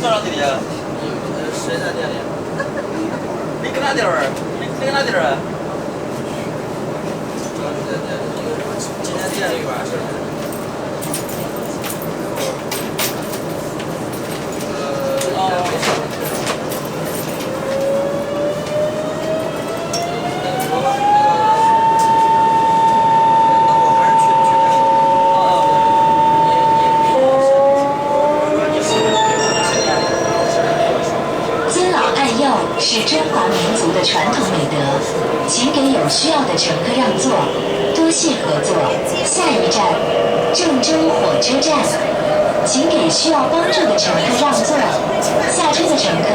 找哪里啊？谁在店里？你跟哪地儿？你跟哪地儿啊？在店里，今天店里完事儿。没事。说吧，那我还是去看。尊老爱幼是中华民族的传统美德，请给有需要的乘客让座，多谢合作。下一站，郑州火车站，请给需要帮助的乘客让座。下车的乘客，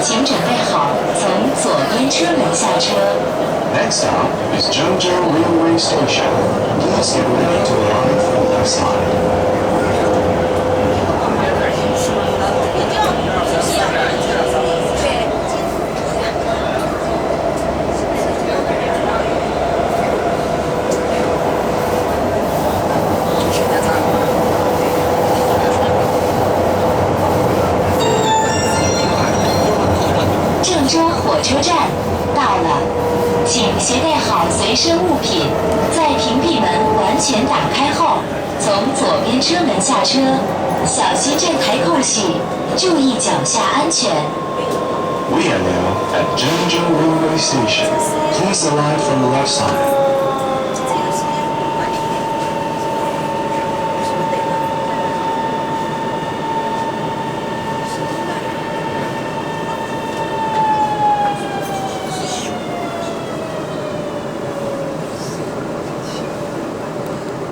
请准备好从左边车门下车。Next stop is Zhengzhou Railway Station. Please get ready to arrive from left side. 郑州火车站到了，请携带好随身物品，在屏蔽门完全打开后，从左边车门下车，小心站台空隙，注意脚下安全。We are now at Zhengzhou Railway Station. Please alight from the left side.